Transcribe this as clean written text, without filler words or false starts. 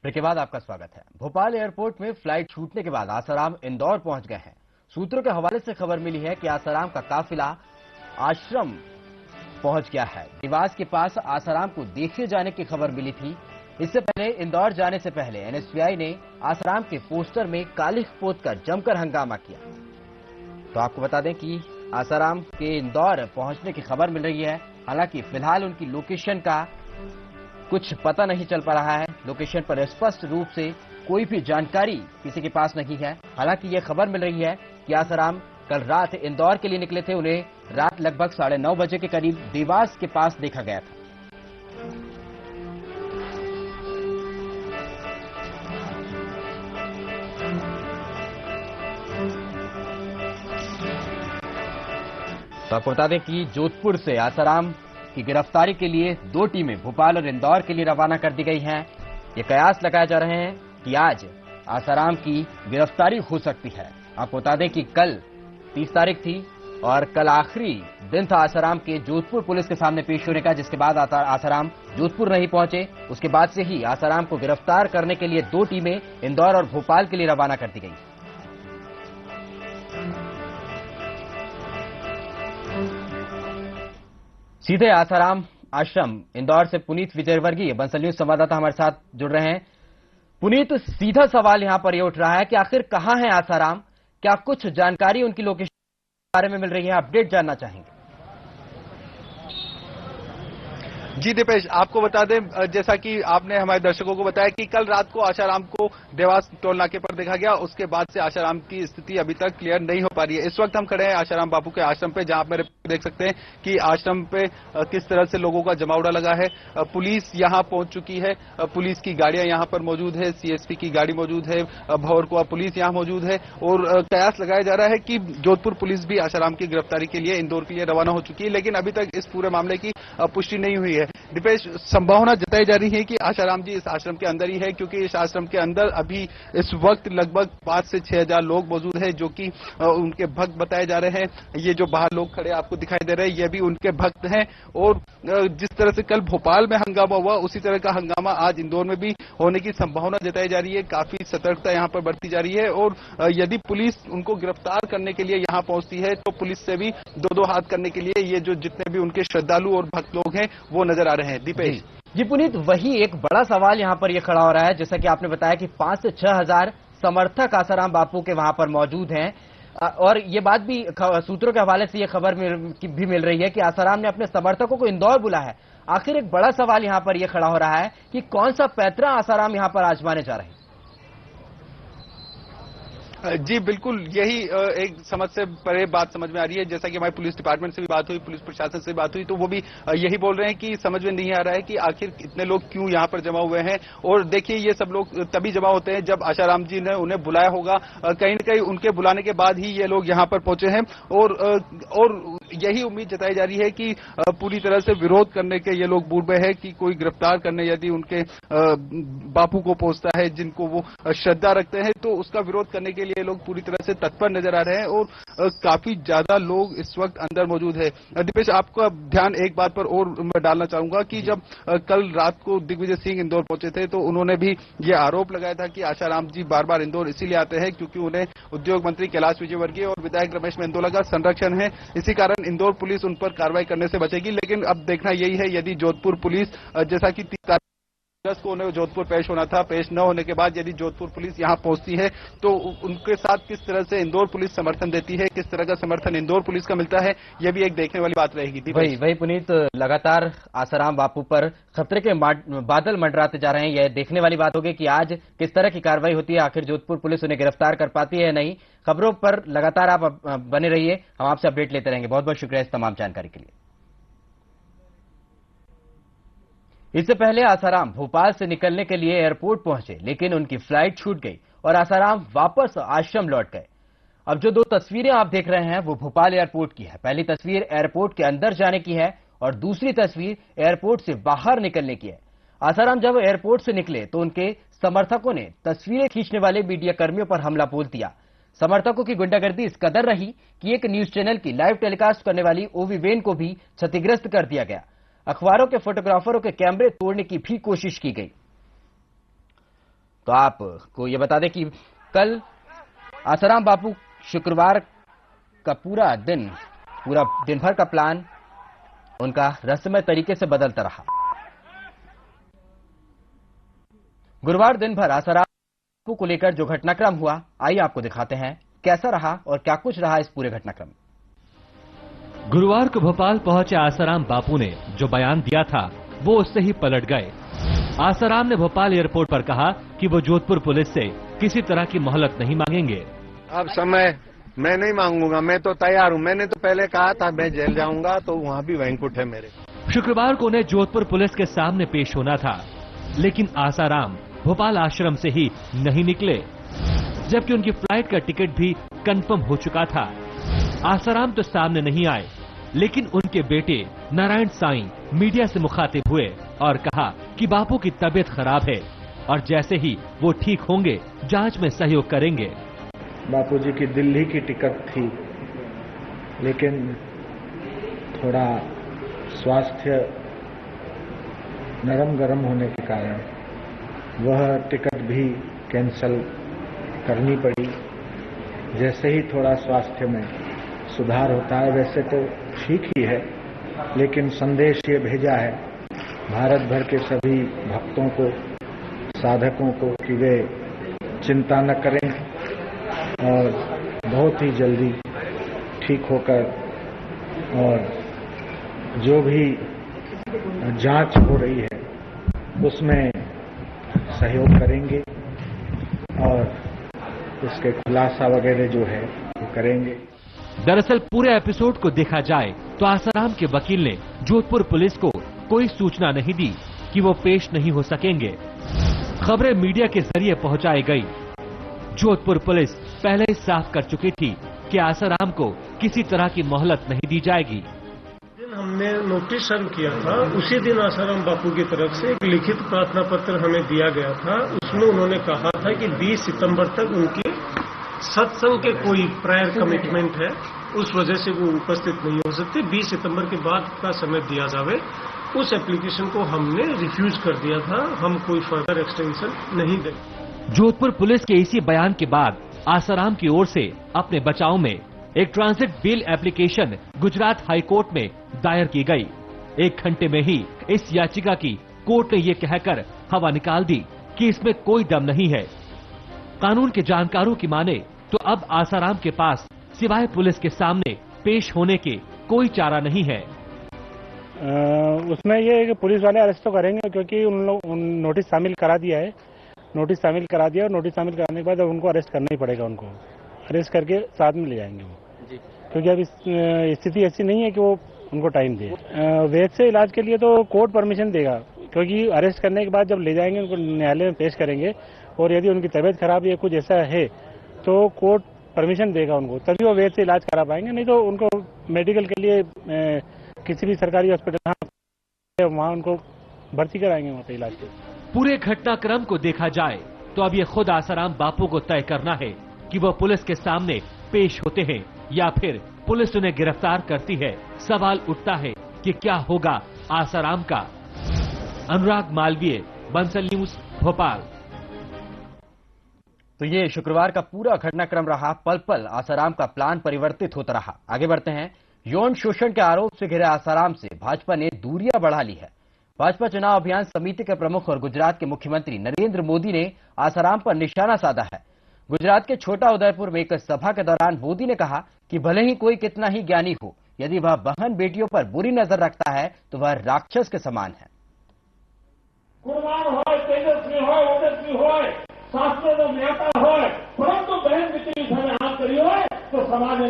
Break के बाद आपका स्वागत है। भोपाल एयरपोर्ट में फ्लाइट छूटने के बाद आसाराम इंदौर पहुंच गए हैं। सूत्रों के हवाले से खबर मिली है कि आसाराम का काफिला आश्रम पहुंच गया है। निवास के पास आसाराम को देखे जाने की खबर मिली थी। इससे पहले इंदौर जाने से पहले एनएसयूआई ने आसाराम के पोस्टर में कालिख पोतकर जमकर हंगामा किया। तो आपको बता दें कि आसाराम के इंदौर पहुंचने की खबर मिल रही है। हालांकि फिलहाल उनकी लोकेशन का कुछ पता नहीं चल पा रहा है। लोकेशन पर स्पष्ट रूप से कोई भी जानकारी किसी के पास नहीं है। हालांकि यह खबर मिल रही है कि आसाराम कल रात इंदौर के लिए निकले थे। उन्हें रात लगभग 9:30 बजे के करीब देवास के पास देखा गया था। तो आपको बता दें कि जोधपुर से आसाराम की गिरफ्तारी के लिए 2 टीमें भोपाल और इंदौर के लिए रवाना कर दी गई हैं। ये कयास लगाए जा रहे हैं कि आज आसाराम की गिरफ्तारी हो सकती है। आपको बता दें कि कल 30 तारीख थी और कल आखिरी दिन था आसाराम के जोधपुर पुलिस के सामने पेश होने का, जिसके बाद आसाराम जोधपुर नहीं पहुंचे। उसके बाद से ही आसाराम को गिरफ्तार करने के लिए 2 टीमें इंदौर और भोपाल के लिए रवाना कर दी गई। सीधे आसाराम आश्रम इंदौर से पुनीत विजयवर्गीय बंसल न्यूज संवाददाता हमारे साथ जुड़ रहे हैं। पुनीत, सीधा सवाल यहां पर यह उठ रहा है कि आखिर कहां है आसाराम? क्या कुछ जानकारी उनकी लोकेशन के बारे में मिल रही है? अपडेट जानना चाहेंगे। जी दीपेश, आपको बता दें, जैसा कि आपने हमारे दर्शकों को बताया कि कल रात को आसाराम को देवास टोल नाके पर देखा गया। उसके बाद से आसाराम की स्थिति अभी तक क्लियर नहीं हो पा रही है। इस वक्त हम खड़े हैं आसाराम बापू के आश्रम पे, जहां आप मेरे देख सकते हैं कि आश्रम पे किस तरह से लोगों का जमावड़ा लगा है। पुलिस यहां पहुंच चुकी है। पुलिस की गाड़ियां यहां पर मौजूद है, सीएसपी की गाड़ी मौजूद है, भंवरकुआ पुलिस यहां मौजूद है और कयास लगाया जा रहा है कि जोधपुर पुलिस भी आसाराम की गिरफ्तारी के लिए इंदौर के लिए रवाना हो चुकी है। लेकिन अभी तक इस पूरे मामले की पुष्टि नहीं हुई है। दीपेश, संभावना जताई जा रही है कि आसाराम जी इस आश्रम के अंदर ही है, क्योंकि इस आश्रम के अंदर अभी इस वक्त लगभग 5 से 6 हजार लोग मौजूद हैं, जो कि उनके भक्त बताए जा रहे हैं। ये जो बाहर लोग खड़े आपको दिखाई दे रहे हैं, ये भी उनके भक्त हैं। और जिस तरह से कल भोपाल में हंगामा हुआ, उसी तरह का हंगामा आज इंदौर में भी होने की संभावना जताई जा रही है। काफी सतर्कता यहां पर बरती जा रही है और यदि पुलिस उनको गिरफ्तार करने के लिए यहां पहुंचती है तो पुलिस से भी 2-2 हाथ करने के लिए ये जो जितने भी उनके श्रद्धालु और भक्त लोग हैं वो नजर आ रहे हैं। दीपेश जी पुनीत, वही एक बड़ा सवाल यहां पर यह खड़ा हो रहा है, जैसा कि आपने बताया कि 5 से 6 हजार समर्थक आसाराम बापू के वहां पर मौजूद हैं। और ये बात भी सूत्रों के हवाले से यह खबर भी मिल रही है कि आसाराम ने अपने समर्थकों को इंदौर बुलाया है। आखिर एक बड़ा सवाल यहां पर यह खड़ा हो रहा है कि कौन सा पैतरा आसाराम यहां पर आजमाने जा रहे हैं। जी बिल्कुल, यही एक समझ से परे बात समझ में आ रही है। जैसा कि हमारे पुलिस डिपार्टमेंट से भी बात हुई, पुलिस प्रशासन से भी बात हुई, तो वो भी यही बोल रहे हैं कि समझ में नहीं आ रहा है कि आखिर इतने लोग क्यों यहाँ पर जमा हुए हैं। और देखिए, ये सब लोग तभी जमा होते हैं जब आसाराम जी ने उन्हें बुलाया होगा। कहीं न कहीं उनके बुलाने के बाद ही ये लोग यहाँ पर पहुंचे हैं और यही उम्मीद जताई जा रही है कि पूरी तरह से विरोध करने के ये लोग बूढ़ हैं कि कोई गिरफ्तार करने यदि उनके बापू को पहुंचता है, जिनको वो श्रद्धा रखते हैं, तो उसका विरोध करने के लिए लोग पूरी तरह से तत्पर नजर आ रहे हैं और काफी ज्यादा लोग इस वक्त अंदर मौजूद है। दीपेश, आपका ध्यान एक बात पर और मैं डालना चाहूंगा कि जब कल रात को दिग्विजय सिंह इंदौर पहुंचे थे तो उन्होंने भी ये आरोप लगाया था कि आसाराम जी बार बार इंदौर इसीलिए आते हैं क्योंकि उन्हें उद्योग मंत्री कैलाश विजयवर्गीय और विधायक रमेश मेंदोला का संरक्षण है। इसी कारण इंदौर पुलिस उन पर कार्रवाई करने से बचेगी। लेकिन अब देखना यही है, यदि जोधपुर पुलिस, जैसा कि 30 तारीख को उन्हें जोधपुर पेश होना था, पेश न होने के बाद यदि जोधपुर पुलिस यहां पहुंचती है तो उनके साथ किस तरह से इंदौर पुलिस समर्थन देती है, किस तरह का समर्थन इंदौर पुलिस का मिलता है, यह भी एक देखने वाली बात रहेगी। वही पुनीत, लगातार आसाराम बापू पर खतरे के बादल मंडराते जा रहे हैं। यह देखने वाली बात होगी कि आज किस तरह की कार्रवाई होती है। आखिर जोधपुर पुलिस उन्हें गिरफ्तार कर पाती है या नहीं। खबरों पर लगातार आप बने रहिए, हम आपसे अपडेट लेते रहेंगे। बहुत बहुत शुक्रिया इस तमाम जानकारी के लिए। इससे पहले आसाराम भोपाल से निकलने के लिए एयरपोर्ट पहुंचे, लेकिन उनकी फ्लाइट छूट गई और आसाराम वापस आश्रम लौट गए। अब जो 2 तस्वीरें आप देख रहे हैं वो भोपाल एयरपोर्ट की है। पहली तस्वीर एयरपोर्ट के अंदर जाने की है और दूसरी तस्वीर एयरपोर्ट से बाहर निकलने की है। आसाराम जब एयरपोर्ट से निकले तो उनके समर्थकों ने तस्वीरें खींचने वाले मीडिया कर्मियों पर हमला बोल दिया। समर्थकों की गुंडागर्दी इस कदर रही कि एक न्यूज चैनल की लाइव टेलीकास्ट करने वाली ओवी वेन को भी क्षतिग्रस्त कर दिया गया। अखबारों के फोटोग्राफरों के कैमरे तोड़ने की भी कोशिश की गई। तो आपको ये बता दें कि कल आसाराम बापू शुक्रवार का पूरा दिन भर का प्लान उनका रहस्यमय तरीके से बदलता रहा। गुरुवार दिन भर आसाराम बापू को लेकर जो घटनाक्रम हुआ, आइए आपको दिखाते हैं कैसा रहा और क्या कुछ रहा इस पूरे घटनाक्रम। गुरुवार को भोपाल पहुंचे आसाराम बापू ने जो बयान दिया था वो उससे ही पलट गए। आसाराम ने भोपाल एयरपोर्ट पर कहा कि वो जोधपुर पुलिस से किसी तरह की मोहलत नहीं मांगेंगे। अब समय मैं नहीं मांगूंगा, मैं तो तैयार हूं। मैंने तो पहले कहा था मैं जेल जाऊंगा, तो वहां भी वैंकुट है मेरे। शुक्रवार को उन्हें जोधपुर पुलिस के सामने पेश होना था, लेकिन आसाराम भोपाल आश्रम से ही नहीं निकले, जबकि उनकी फ्लाइट का टिकट भी कंफर्म हो चुका था। आसाराम तो सामने नहीं आए, लेकिन उनके बेटे नारायण साईं मीडिया से मुखातिब हुए और कहा कि बापू की तबीयत खराब है और जैसे ही वो ठीक होंगे जांच में सहयोग करेंगे। बापूजी की दिल्ली की टिकट थी, लेकिन थोड़ा स्वास्थ्य नरम गरम होने के कारण वह टिकट भी कैंसल करनी पड़ी। जैसे ही थोड़ा स्वास्थ्य में सुधार होता है, वैसे तो ठीक ही है, लेकिन संदेश ये भेजा है भारत भर के सभी भक्तों को, साधकों को कि वे चिंता न करें और बहुत ही जल्दी ठीक होकर और जो भी जांच हो रही है उसमें सहयोग करेंगे और इसके खुलासा वगैरह जो है वो करेंगे। दरअसल पूरे एपिसोड को देखा जाए तो आसाराम के वकील ने जोधपुर पुलिस को कोई सूचना नहीं दी कि वो पेश नहीं हो सकेंगे। खबरें मीडिया के जरिए पहुंचाई गई। जोधपुर पुलिस पहले ही साफ कर चुकी थी कि आसाराम को किसी तरह की मोहलत नहीं दी जाएगी। दिन हमने नोटिस सर्व किया था, उसी दिन आसाराम बापू की तरफ से एक लिखित प्रार्थना पत्र हमें दिया गया था। उसमें उन्होंने कहा था कि 20 सितंबर तक उनके सत्संग के कोई प्रायर कमिटमेंट है, उस वजह से वो उपस्थित नहीं हो सकते। 20 सितंबर के बाद का समय दिया जावे। उस एप्लीकेशन को हमने रिफ्यूज कर दिया था, हम कोई फर्दर एक्सटेंशन नहीं देंगे। जोधपुर पुलिस के इसी बयान के बाद आसाराम की ओर से अपने बचाव में एक transit bail application Gujarat high court में दायर की गई। 1 घंटे में ही इस याचिका की कोर्ट ने ये कहकर हवा निकाल दी कि इसमें कोई दम नहीं है। कानून के जानकारों की माने तो अब आसाराम के पास सिवाय पुलिस के सामने पेश होने के कोई चारा नहीं है। उसमें ये है कि पुलिस वाले अरेस्ट तो करेंगे, क्योंकि उन लोग नोटिस शामिल करा दिया है। नोटिस शामिल करा दिया और नोटिस शामिल कराने के बाद अब उनको अरेस्ट करना ही पड़ेगा। उनको अरेस्ट करके साथ में ले जाएंगे वो, क्योंकि अब स्थिति ऐसी नहीं है कि वो उनको टाइम दे। वैद से इलाज के लिए तो कोर्ट परमिशन देगा, क्योंकि अरेस्ट करने के बाद जब ले जाएंगे उनको न्यायालय में पेश करेंगे और यदि उनकी तबीयत खराब या कुछ ऐसा है तो कोर्ट परमिशन देगा उनको, तभी वो वैद से इलाज करा पाएंगे। नहीं तो उनको मेडिकल के लिए किसी भी सरकारी हॉस्पिटल वहाँ उनको भर्ती कराएंगे वहाँ पे इलाज के। पूरे घटनाक्रम को देखा जाए तो अब ये खुद आसाराम बापू को तय करना है कि वो पुलिस के सामने पेश होते हैं या फिर पुलिस उन्हें गिरफ्तार करती है। सवाल उठता है कि क्या होगा आसाराम का। अनुराग मालवीय, बंसल न्यूज, भोपाल। तो ये शुक्रवार का पूरा घटनाक्रम रहा। पल पल आसाराम का प्लान परिवर्तित होता रहा। आगे बढ़ते हैं। यौन शोषण के आरोप से घिरे आसाराम से भाजपा ने दूरियां बढ़ा ली है। भाजपा चुनाव अभियान समिति के प्रमुख और गुजरात के मुख्यमंत्री नरेंद्र मोदी ने आसाराम पर निशाना साधा है। गुजरात के छोटा उदयपुर में एक सभा के दौरान मोदी ने कहा कि भले ही कोई कितना ही ज्ञानी हो, यदि वह बहन बेटियों पर बुरी नजर रखता है तो वह राक्षस के समान है। शास्त्रों ज्ञाता हो, परंतु बहन बेटी हाथ करी हो तो समाज